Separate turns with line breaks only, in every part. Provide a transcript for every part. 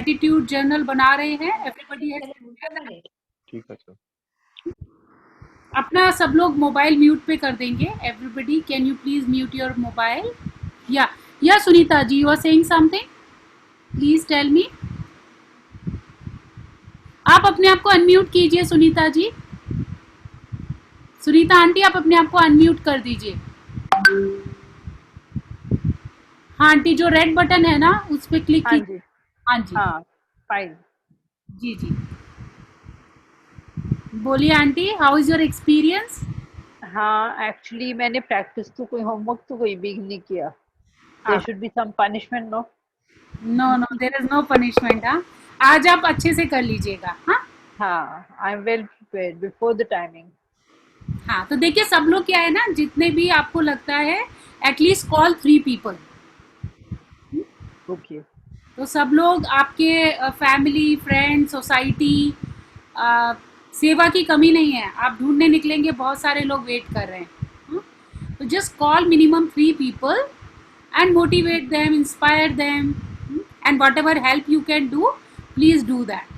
Gratitude journal बना रहे हैं। एवरीबडी हैज,
ठीक है सर।
अपना सब लोग मोबाइल म्यूट पे कर देंगे। Everybody can you please mute your mobile. Yeah yeah Sunita ji, you are saying something, please tell me. आप अपने आप को अनम्यूट कीजिए सुनीता जी। सुनीता आंटी, आप अपने आप को अनम्यूट कर दीजिए। हाँ आंटी, जो रेड बटन है ना उस पर क्लिक
हाँ
कीजिए।
जी,
हाँ जी,
हाँ, फाइन।
जी जी, बोलिए aunty, how is your experience.
हाँ, एक्चुअली मैंने प्रैक्टिस तो कोई होमवर्क तो कोई भी नहीं किया। There should be some punishment, no?
No no, there is no punishment. हाँ, आज आप अच्छे से कर लीजिएगा। हाँ
हाँ, I am well prepared before the timing.
हाँ, तो देखिए सब लोग क्या है ना, जितने भी आपको लगता है एटलीस्ट कॉल 3 पीपल।
ओके।
तो सब लोग आपके फैमिली, फ्रेंड, सोसाइटी, सेवा की कमी नहीं है। आप ढूंढने निकलेंगे, बहुत सारे लोग वेट कर रहे हैं। हाँ? तो just call minimum 3 people and motivate them, inspire them, and whatever help you can do, please do that.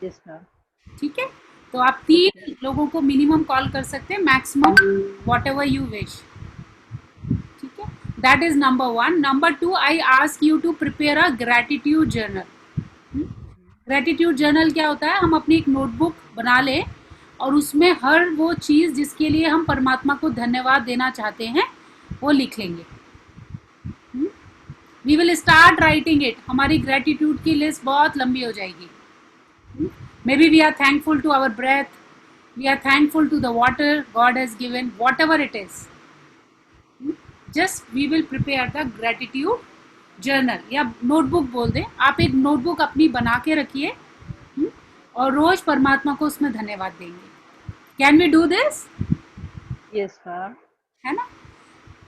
Yes ma'am.
ठीक है, तो आप
ओके।
3 लोगों को मिनिमम कॉल कर सकते हैं, maximum whatever you wish. ठीक है, that is number 1। Number 2, I ask you to prepare a gratitude journal. Gratitude journal क्या होता है, हम अपनी एक नोटबुक बना लें और उसमें हर वो चीज़ जिसके लिए हम परमात्मा को धन्यवाद देना चाहते हैं वो लिख लेंगे। We will start writing it. हमारी ग्रेटिट्यूड की लिस्ट बहुत लंबी हो जाएगी। Maybe we are thankful to our breath, we are thankful to the water God has given, whatever it is. Just we will prepare the gratitude journal, या notebook बोल दें। आप एक नोटबुक अपनी बना के रखिए और रोज परमात्मा को उसमें धन्यवाद देंगे। Can we do this?
Yes ma'am.
है ना?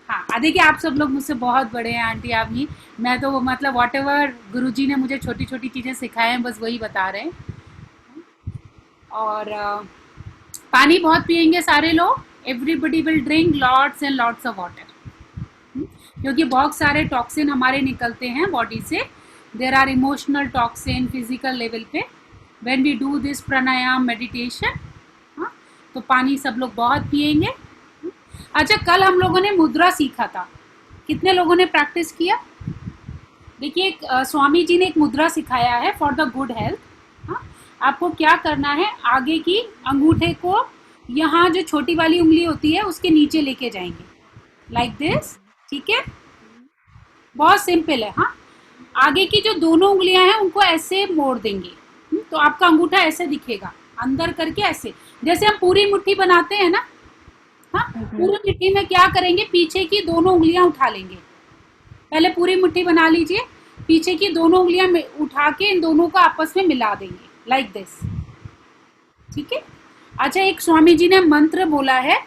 हाँ, देखिए आप सब लोग मुझसे बहुत बड़े हैं आंटी, आप नहीं। मैं तो मतलब वॉट एवर गुरुजी ने मुझे छोटी छोटी चीज़ें सिखाए हैं बस वही बता रहे हैं। और पानी बहुत पियेंगे सारे लोग। Everybody will drink lots and lots of water, क्योंकि बहुत सारे टॉक्सिन हमारे निकलते हैं बॉडी से। There are emotional toxin physical level पे when we do this pranayama meditation. हाँ, तो पानी सब लोग बहुत पियेंगे। अच्छा, कल हम लोगों ने मुद्रा सीखा था, कितने लोगों ने प्रैक्टिस किया? देखिए स्वामी जी ने एक मुद्रा सिखाया है फॉर द गुड हेल्थ। हाँ, आपको क्या करना है, आगे की अंगूठे को यहाँ जो छोटी वाली उंगली होती है उसके नीचे लेके जाएंगे, लाइक दिस। ठीक है, बहुत सिंपल है। हाँ, आगे की जो दोनों उंगलियां हैं उनको ऐसे मोड़ देंगे। तो आपका अंगूठा ऐसे दिखेगा, अंदर करके ऐसे, जैसे हम पूरी मुट्ठी बनाते हैं ना। हाँ, पूरी मुट्ठी में क्या करेंगे, पीछे की दोनों उंगलियां उठा लेंगे। पहले पूरी मुट्ठी बना लीजिए, पीछे की दोनों उंगलियां उठा के इन दोनों को आपस में मिला देंगे, लाइक दिस। ठीक है। अच्छा, एक स्वामी जी ने मंत्र बोला है,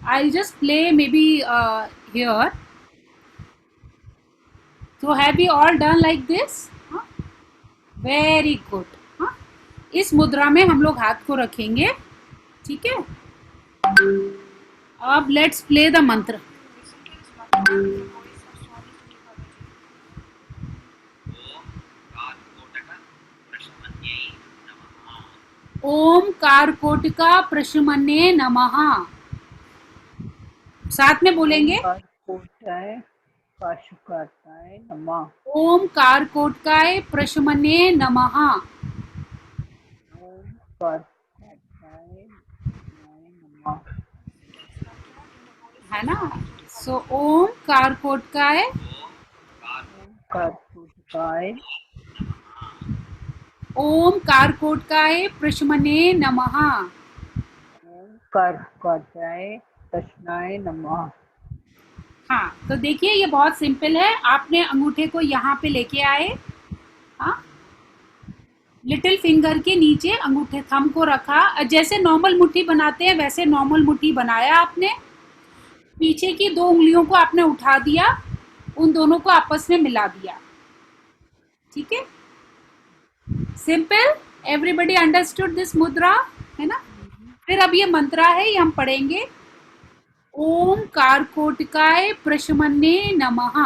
I just play may be here. So have you all done like this? Very good. हाँ, इस मुद्रा में हम लोग हाथ को रखेंगे। ठीक है, अब लेट्स प्ले द मंत्र। ओम कारकोटका प्रशमन्ये नमः। साथ में बोलेंगे,
कारकोटाय पाशुपताय नमः।
ओम कारकोटकाय प्रशमन्ये नमः।
ओम कारकोटाय नमः।
है ना? सो ओम कारकोटकाय
कारकोटाय
ओम कारकोटकाय प्रशमन्ये नमः।
ओम कारकोटाय कृष्णाय नमः।
हाँ, तो देखिए ये बहुत सिंपल है। आपने अंगूठे को यहाँ पे लेके आए, हाँ, लिटिल फिंगर के नीचे अंगूठे थंब को रखा, जैसे नॉर्मल मुट्ठी बनाते हैं वैसे नॉर्मल मुट्ठी बनाया आपने। पीछे की 2 उंगलियों को आपने उठा दिया, उन दोनों को आपस में मिला दिया। ठीक है, सिंपल। एवरीबडी अंडरस्टूड दिस मुद्रा, है ना? फिर अब ये मंत्रा है, ये हम पढ़ेंगे। ओम कारकोटकाय प्रशमन्ये नमः।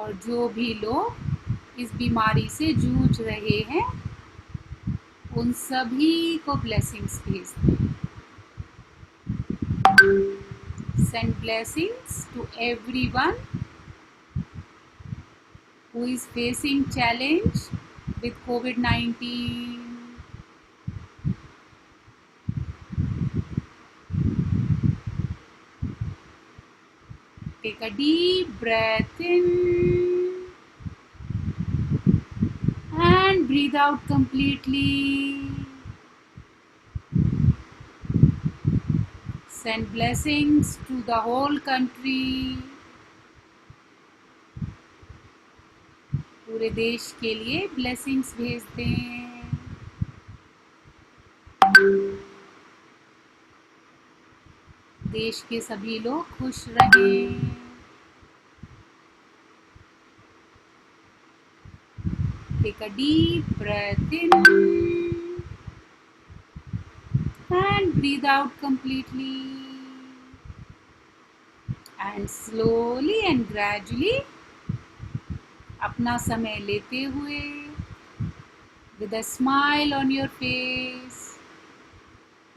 और जो भी लोग इस बीमारी से जूझ रहे हैं उन सभी को ब्लेसिंग्स भेजते हैं। Send blessings to everyone who is facing challenge with COVID-19. Take a deep breath in and breathe out completely. Send blessings to the whole country. पूरे देश के लिए ब्लेसिंग्स भेजते हैं। देश के सभी लोग खुश रहें। Take a deep breath in and breathe out completely. And slowly and gradually अपना समय लेते हुए with a smile on your face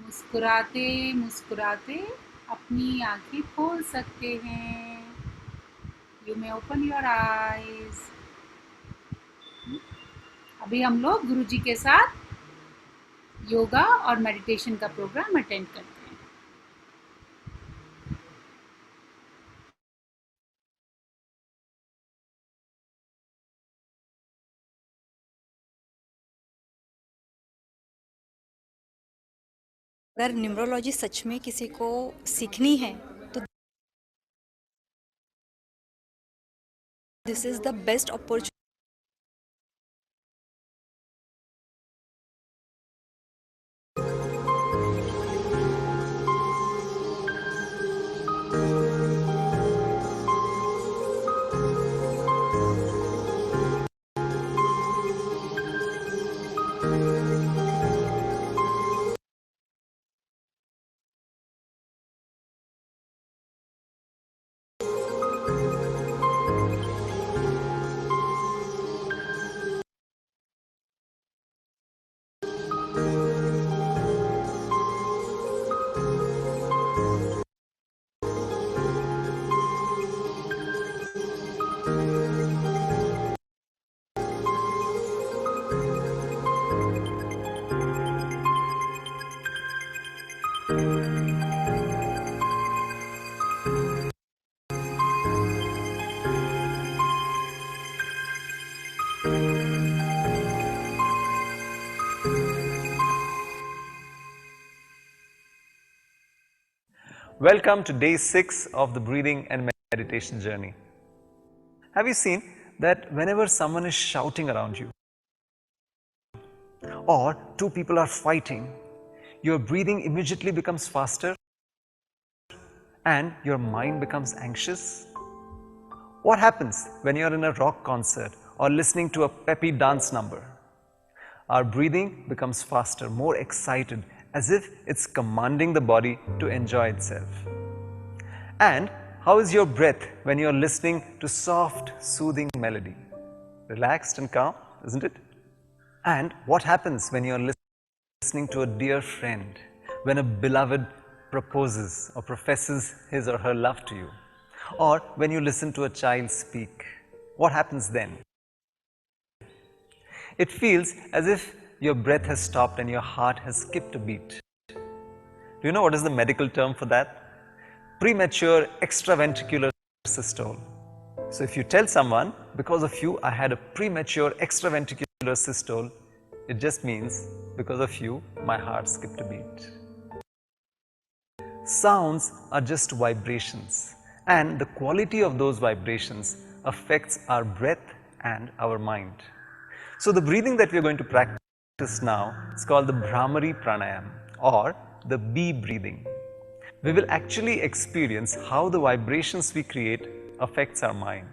मुस्कुराते मुस्कुराते अपनी आंखें खोल सकते हैं। You may open your eyes. अभी हम लोग गुरुजी के साथ योगा और मेडिटेशन का प्रोग्राम अटेंड करते हैं।
अगर न्यूमरोलॉजी सच में किसी को सीखनी है तो this is the best opportunity.
Welcome to day 6 of the breathing and meditation journey. Have you seen that whenever someone is shouting around you or two people are fighting, your breathing immediately becomes faster and your mind becomes anxious? What happens when you are in a rock concert or listening to a peppy dance number? Our breathing becomes faster, more excited, as if it's commanding the body to enjoy itself. And how is your breath when you're listening to soft, soothing melody? Relaxed and calm, isn't it? And what happens when you're listening to a dear friend, when a beloved proposes or professes his or her love to you? Or when you listen to a child speak, what happens then? It feels as if your breath has stopped and your heart has skipped a beat. Do you know what is the medical term for that? Premature extraventricular systole. So if you tell someone, because of you I had a premature extraventricular systole, it just means because of you my heart skipped a beat. Sounds are just vibrations, and the quality of those vibrations affects our breath and our mind. So the breathing that we are going to practice now is called the Bhramari Pranayam or the bee breathing. We will actually experience how the vibrations we create affects our mind.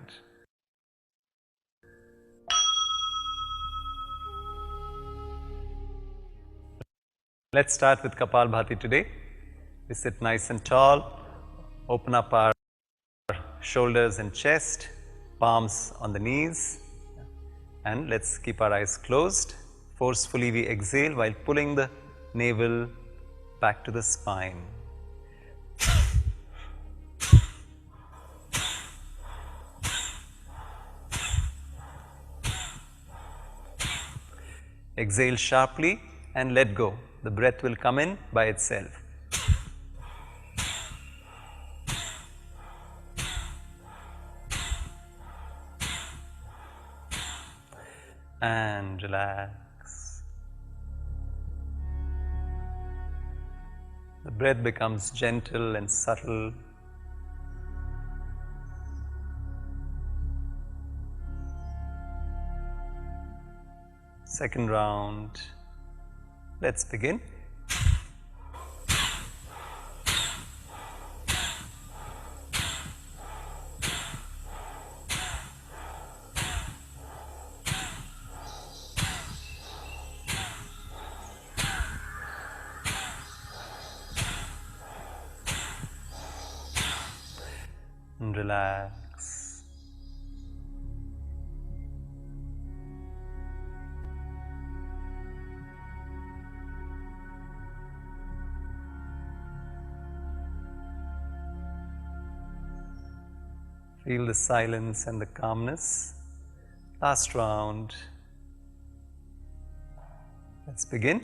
Let's start with Kapalbhati today. We sit nice and tall, open up our shoulders and chest, palms on the knees, and let's keep our eyes closed. Forcefully we exhale while pulling the navel back to the spine. Exhale sharply and let go. The breath will come in by itself. And relax. The breath becomes gentle and subtle. Second round. Let's begin. And relax. Feel the silence and the calmness. Last round. Let's begin.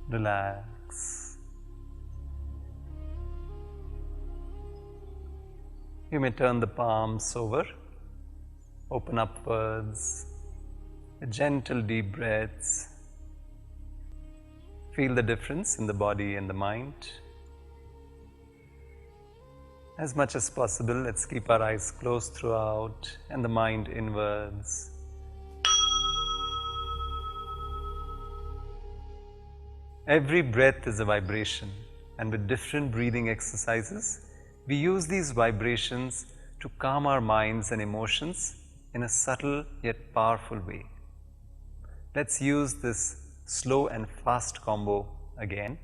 Relax. You may turn the palms over, open upwards, gentle deep breaths. Feel the difference in the body and the mind. As much as possible, let's keep our eyes closed throughout and the mind inwards. Every breath is a vibration, and with different breathing exercises, we use these vibrations to calm our minds and emotions in a subtle yet powerful way. Let's use this slow and fast combo again.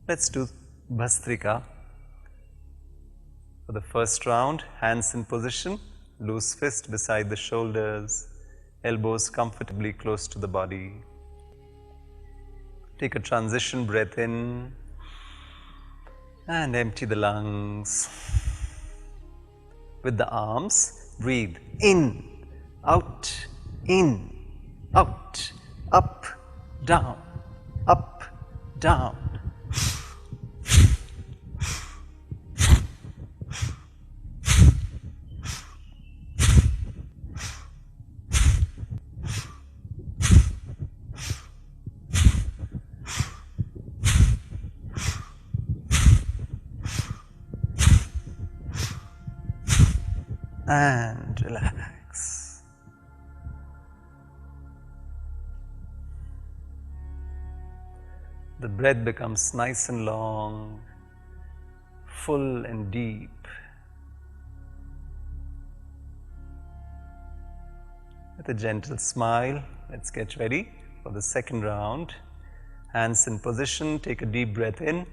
Let's do Bhastrika. For the first round, hands in position, loose fist beside the shoulders, elbows comfortably close to the body. Take a transition breath in and empty the lungs. With the arms, breathe in, out, up, down, up, down. And relax. The breath becomes nice and long, full and deep. With a gentle smile, let's get ready for the second round. Hands in position, take a deep breath in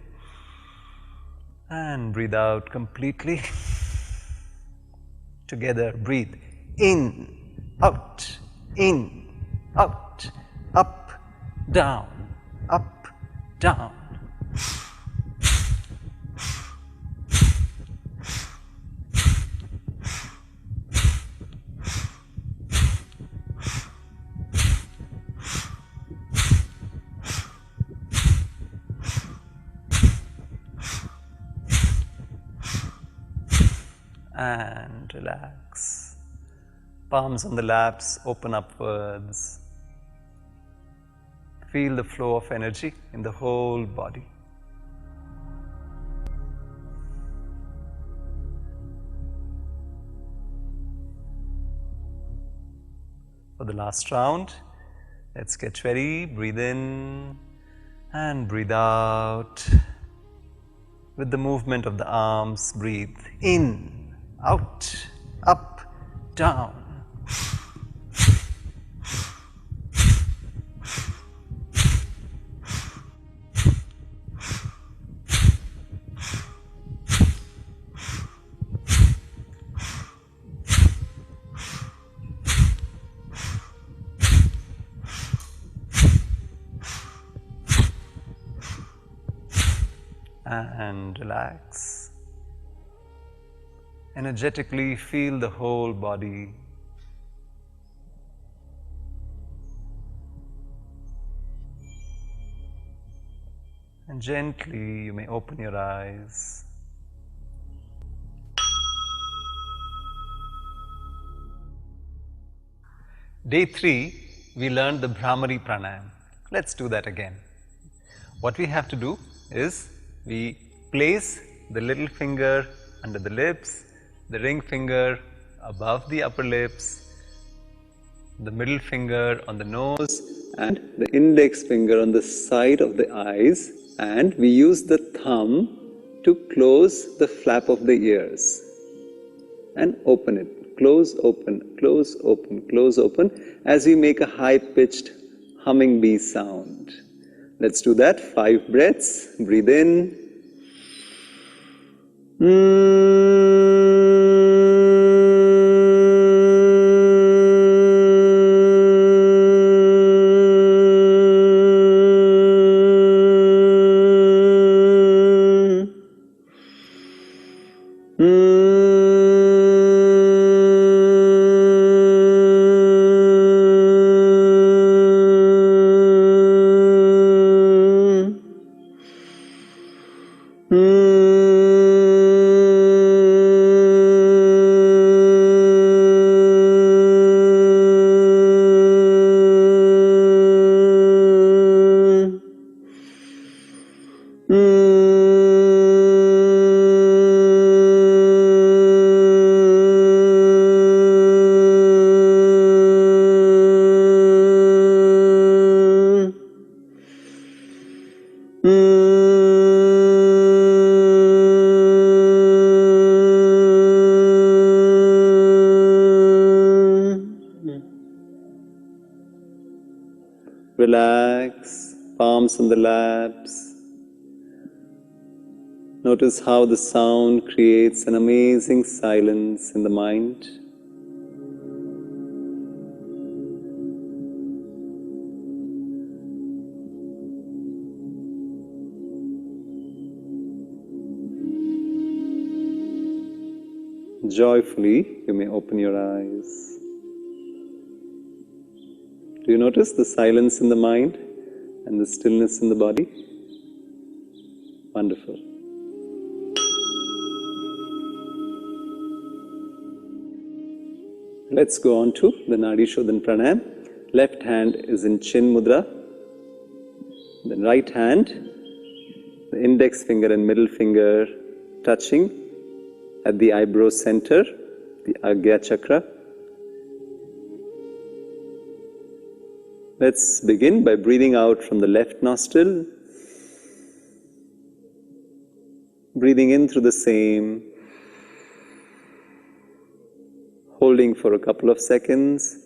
and breathe out completely. Together, breathe in, out, up, down, up, down. And relax. Palms on the laps, open upwards. Feel the flow of energy in the whole body. For the last round, let's get ready. Breathe in and breathe out. With the movement of the arms, breathe in, out, up, down. And relax. Energetically feel the whole body. And gently you may open your eyes. Day 3, we learned the Bhramari Pranayam. Let's do that again. What we have to do is we place the little finger under the lips, the ring finger above the upper lips, the middle finger on the nose, and the index finger on the side of the eyes, and we use the thumb to close the flap of the ears and open it. Close, open, close, open, close, open, as we make a high-pitched humming bee sound. Let's do that. 5 breaths. Breathe in. Relax, palms on the laps. Notice how the sound creates an amazing silence in the mind. Joyfully, you may open your eyes. Do you notice the silence in the mind and the stillness in the body? Wonderful. Let's go on to the Nadi Shodhan Pranayam. Left hand is in Chin Mudra. Then right hand, the index finger and middle finger touching at the eyebrow center, the Agya Chakra. Let's begin by breathing out from the left nostril, breathing in through the same, holding for a couple of seconds,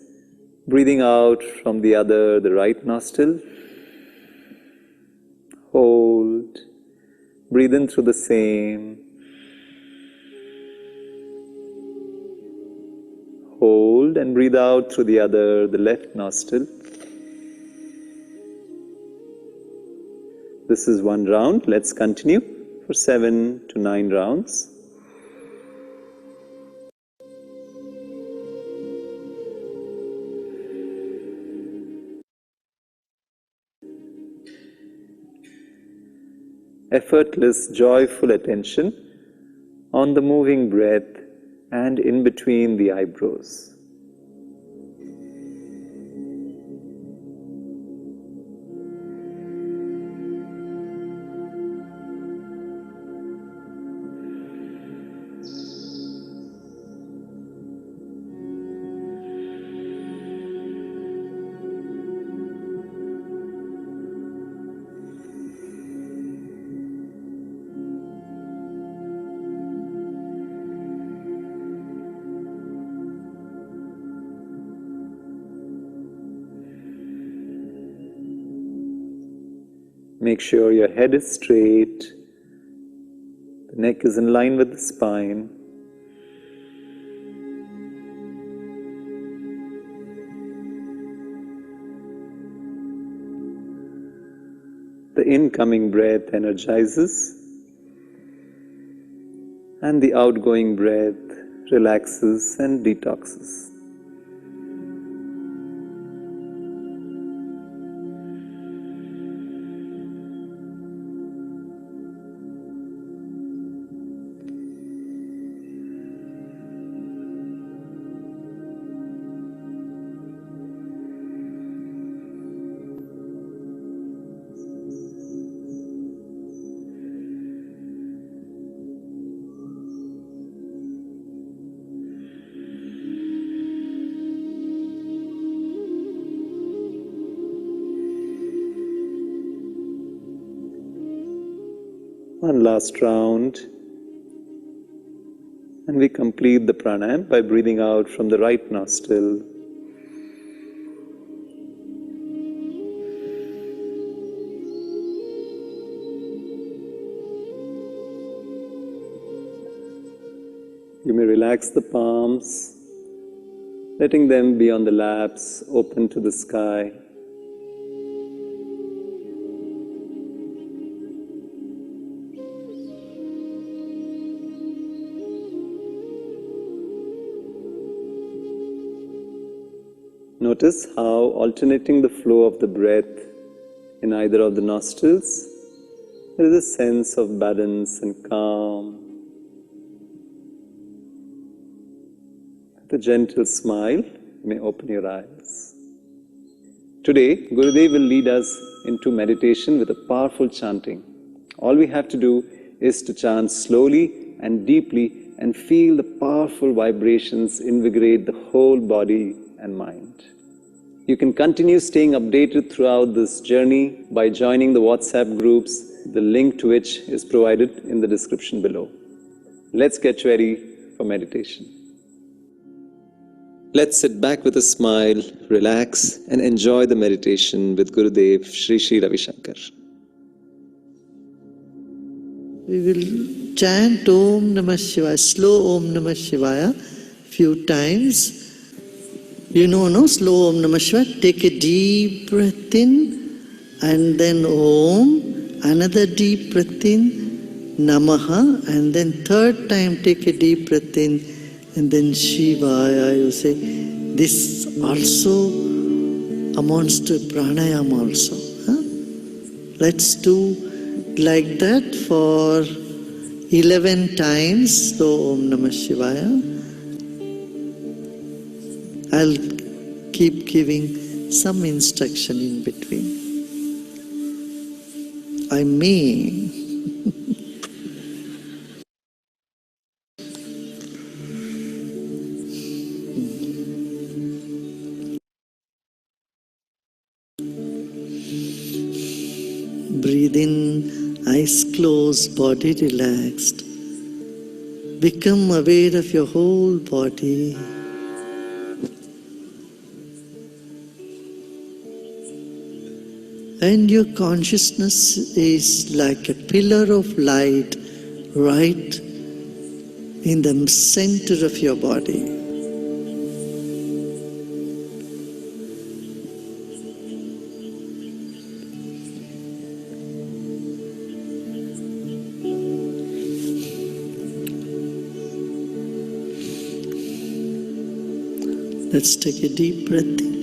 breathing out from the other, the right nostril, hold, breathe in through the same, hold and breathe out through the other, the left nostril. This is one round. Let's continue for 7 to 9 rounds. Effortless, joyful attention on the moving breath and in between the eyebrows.
Make sure your head is straight, the neck is in line with the spine. The incoming breath energizes, and the outgoing breath relaxes and detoxes. One last round, and we complete the pranayama by breathing out from the right nostril. You may relax the palms, letting them be on the laps, open to the sky. Notice how alternating the flow of the breath in either of the nostrils, there is a sense of balance and calm. With a gentle smile, you may open your eyes. Today, Gurudev will lead us into meditation with a powerful chanting. All we have to do is to chant slowly and deeply and feel the powerful vibrations invigorate the whole body and mind. You can continue staying updated throughout this journey by joining the WhatsApp groups, the link to which is provided in the description below. Let's get ready for meditation. Let's sit back with a smile, relax, and enjoy the meditation with Gurudev Sri Sri Ravi Shankar.
We will chant Om Namah Shivaya, slow Om Namah Shivaya, few times. You know, no? Slow Om Namah Shivaya. Take a deep breath in, and then Om, another deep breath in, Namaha, and then third time take a deep breath in, and then Shivaya, you say. This also amounts to pranayama also. Huh? Let's do like that for 11 times, so Om Namah Shivaya. I'll keep giving some instruction in between. I may. Breathe in, eyes closed, body relaxed. Become aware of your whole body. And your consciousness is like a pillar of light right in the center of your body. Let's take a deep breath in.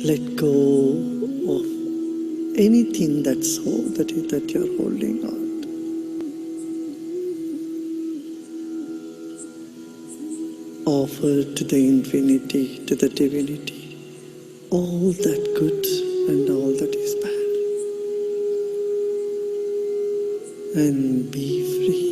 let go of anything that you're holding on. Offer to the infinity, to the divinity, all that good and all that is bad, and be free.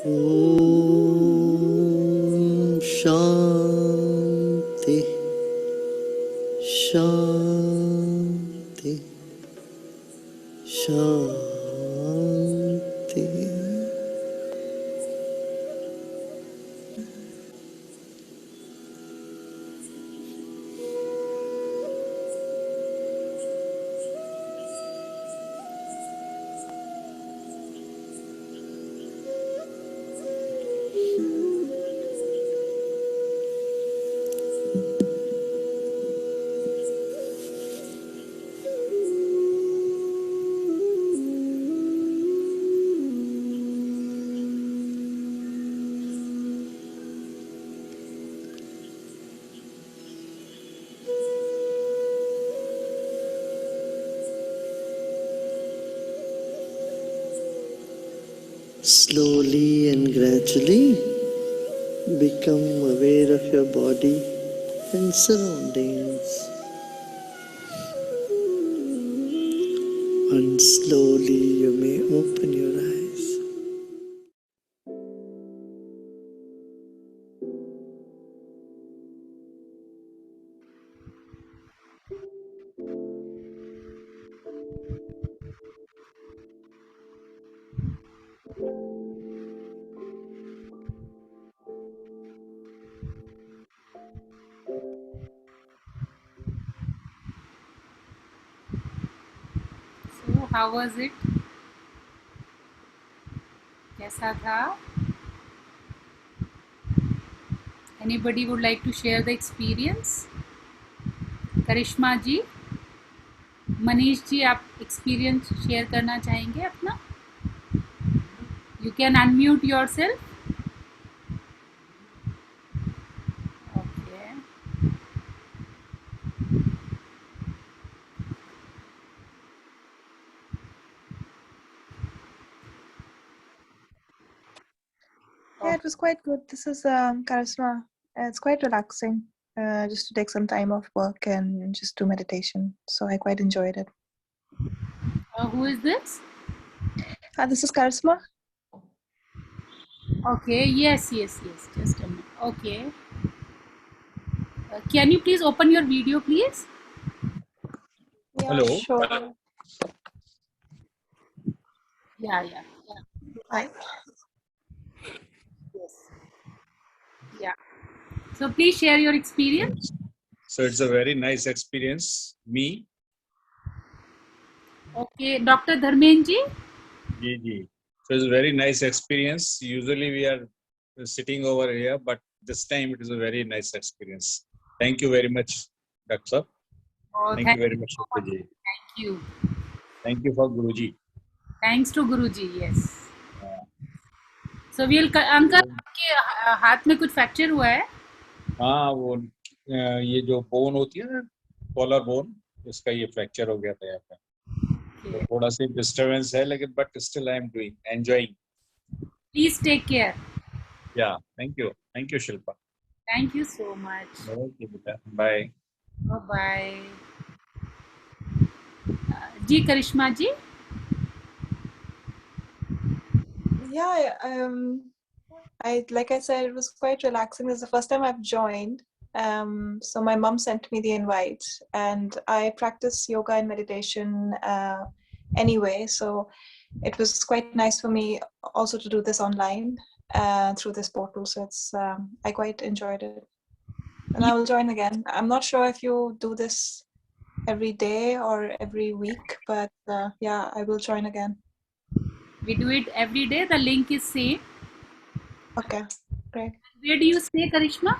Om Shanti Shanti Shanti. Slowly and gradually become aware of your body and surroundings. And slowly you may open your eyes.
So how was it? कैसा था? Anybody would like to share the experience? करिश्मा जी, मनीष जी, आप experience share करना चाहेंगे अपना? You can unmute yourself. Okay.
Yeah, it was quite good. This is Charisma. It's quite relaxing just to take some time off work and just do meditation. So I quite enjoyed it.
Who is this?
This is Charisma.
Okay, yes. Just a minute. Okay. Can you please open your video, please?
Yeah,
Hello.
sure.
Yeah.
Hi.
Yes. Yeah. So please share your experience.
So it's a very nice experience. Me,
Okay, Dr. Dharmen ji.
Gigi. So it's a very nice experience. Usually we are sitting over here, but this time it is a very nice experience. Thank you very much, Dr. Sir.
Oh,
Thank you very much,
so much.
Guruji.
Thank you.
Thank you for Guruji.
Thanks to Guruji. Yes. So we'll uncle आपके हाथ में कुछ fracture हुआ है?
हाँ, वो ये जो बोन होती है ना, कॉलर बोन, इसका ये फ्रैक्चर हो गया था यहाँ पे. तो थोड़ा सी डिस्टर्बेंस है, लेकिन but still I am doing, enjoying.
Please take care.
Yeah, thank you Shilpa.
Thank you so much.
Okay बेटा, bye.
Bye. Ji Karishma ji.
Yeah, I like I said, it was quite relaxing. This is the first time I've joined. So my mom sent me the invite, and I practice yoga and meditation anyway. So it was quite nice for me also to do this online through this portal. So it's I quite enjoyed it, and I will join again. I'm not sure if you do this every day or every week, but yeah, I will join again.
We do it every day. The link is same.
Okay, great.
Where do you stay, Karishma?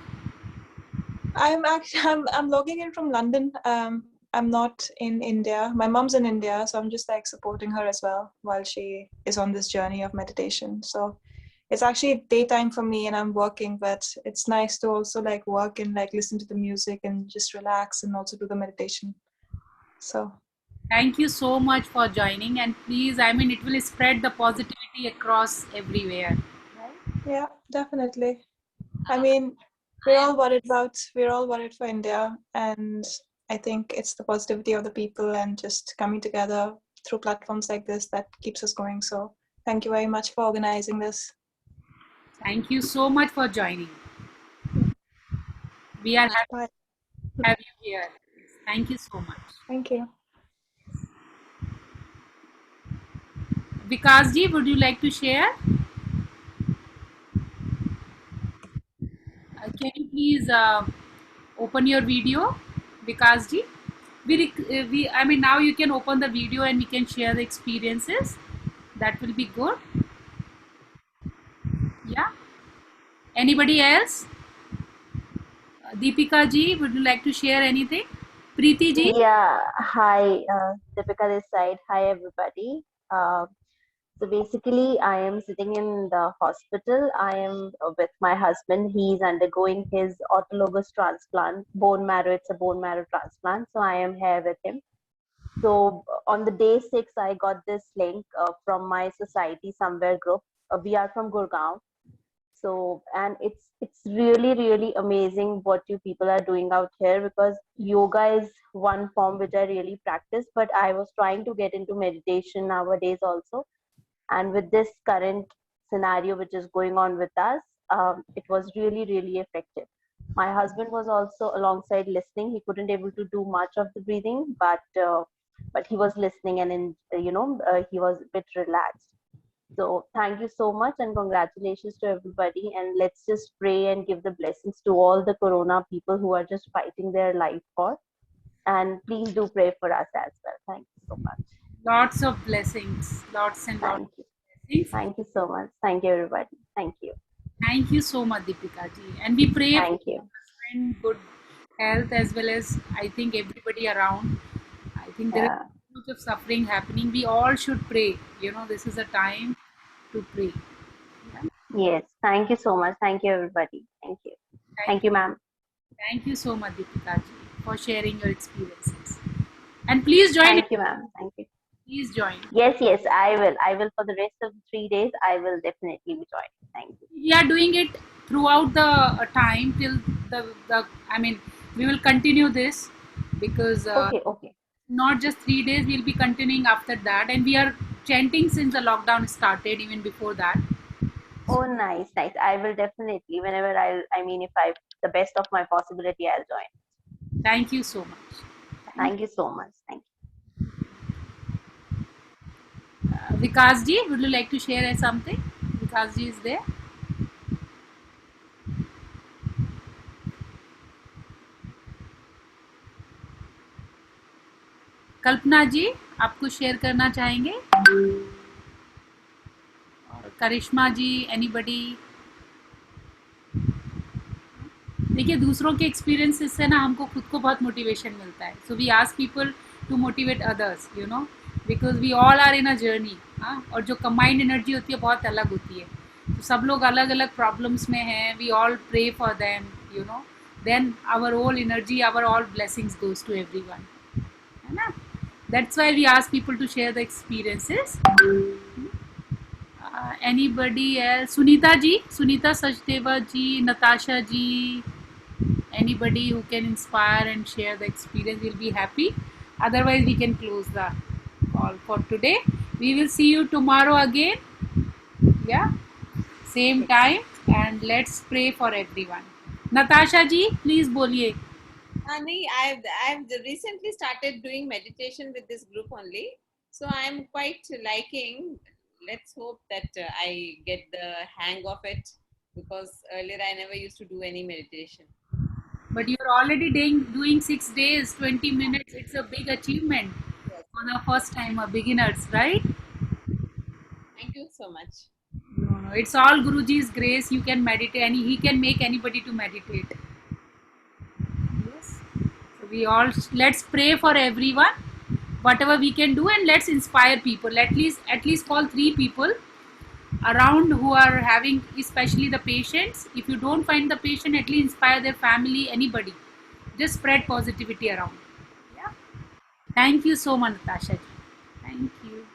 I'm logging in from London. I'm not in India. My mom's in India, so I'm just like supporting her as well while she is on this journey of meditation. So it's actually daytime for me and I'm working, but it's nice to also like work and like listen to the music and just relax and also do the meditation. So
Thank you so much for joining, and please, I mean, it will spread the positivity across everywhere.
yeah, definitely. I mean, we're all worried for India, and I think it's the positivity of the people and just coming together through platforms like this that keeps us going. So thank you very much for organizing this.
Thank you so much for joining. We are happy
Bye.
to have you here. Thank you so much.
Thank you.
Vikas ji, would you like to share? Can you please open your video, Vikas ji? I mean, now you can open the video and we can share the experiences. That will be good. Yeah. Anybody else? Deepika ji, would you like to share anything? Preeti ji?
Yeah, hi, Deepika this side. Hi, everybody. So basically, I am sitting in the hospital. I am with my husband. He's undergoing his autologous transplant, bone marrow. It's a bone marrow transplant. So I am here with him. So on the day 6, I got this link from my society somewhere group. We are from Gurgaon. So, and it's really amazing what you people are doing out here, because yoga is one form which I really practice, but I was trying to get into meditation nowadays also. And with this current scenario which is going on with us, it was really effective. My husband was also alongside listening. He couldn't able to do much of the breathing, but he was listening, and he was a bit relaxed. So thank you so much, and congratulations to everybody. And let's just pray and give the blessings to all the corona people who are just fighting their life for. And please do pray for us as well. Thank you so much.
Lots of blessings. Lots and lots
Thank you.
of blessings.
Thank you so much. Thank you, everybody. Thank you.
Thank you so much, Deepika ji. And we pray for
Thank you.
your husband, good health, as well as I think everybody around. I think there is
Yeah.
so much of suffering happening. We all should pray. This is a time to pray.
Yes. Thank you so much. Thank you, everybody. Thank you. Thank you, ma'am.
Thank you so much, Deepika ji, for sharing your experiences. And please join.
Thank you, ma'am. Thank you.
Please join.
Yes, I will. I will for the rest of the 3 days. I will definitely be joining. Thank you.
We are doing it throughout the time till I mean, we will continue this because
Okay.
not just 3 days, we'll be continuing after that, and we are chanting since the lockdown started, even before that.
Oh, nice. I will definitely, whenever if I, the best of my possibility, I'll join.
Thank you so much.
Thank you so much. Thank you.
Vikas ji, would you like to share something? Vikas ji is there. कल्पना जी, आप कुछ share करना चाहेंगे? करिश्मा जी, anybody? देखिए, दूसरों के experiences से ना हमको खुद को बहुत मोटिवेशन मिलता है. So we ask people to motivate others, because we all are in a journey. और जो कंबाइंड एनर्जी होती है बहुत अलग होती है. तो सब लोग अलग अलग प्रॉब्लम्स में हैं. We all pray for them, then our all energy, our all blessings goes to everyone, है ना? That's why we ask people to share the experiences. Anybody else? Sunita Sachdeva ji, Natasha ji, anybody who can inspire and share the experience, will be happy. Otherwise, we can close the call for today. We will see you tomorrow again. Yeah, same time, and let's pray for everyone. Natasha ji, please boliye.
I've recently started doing meditation with this group only, so I'm quite liking. Let's hope that I get the hang of it, because earlier I never used to do any meditation.
But you're already doing 6 days, 20 minutes. It's a big achievement. Yes. For the first timer, beginners, right?
Thank you so much.
No, it's all Guruji's grace. You can meditate, and he can make anybody to meditate. We all, let's pray for everyone, whatever we can do, and let's inspire people. At least call 3 people around who are having, especially the patients. If you don't find the patient, at least inspire their family, anybody. Just spread positivity around. Yeah. Thank you so much, Natasha ji. Thank you.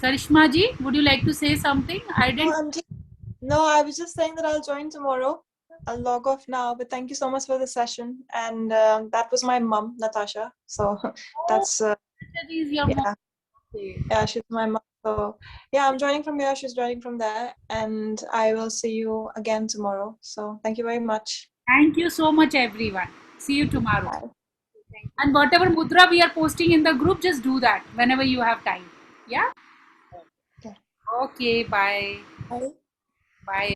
Karishma ji, would you like to say something? I didn't.
No, I was just saying that I'll join tomorrow. I'll log off now, but thank you so much for the session. And that was my mom, Natasha. So that's
That is your mom.
yeah,
Okay.
yeah, she's my mom. So yeah, I'm joining from here. She's joining from there, and I will see you again tomorrow. So thank you very much.
Thank you so much, everyone. See you tomorrow.
Bye.
And whatever mudra we are posting in the group, just do that whenever you have time. Yeah?
Okay.
Okay, bye.
Bye.
Bye.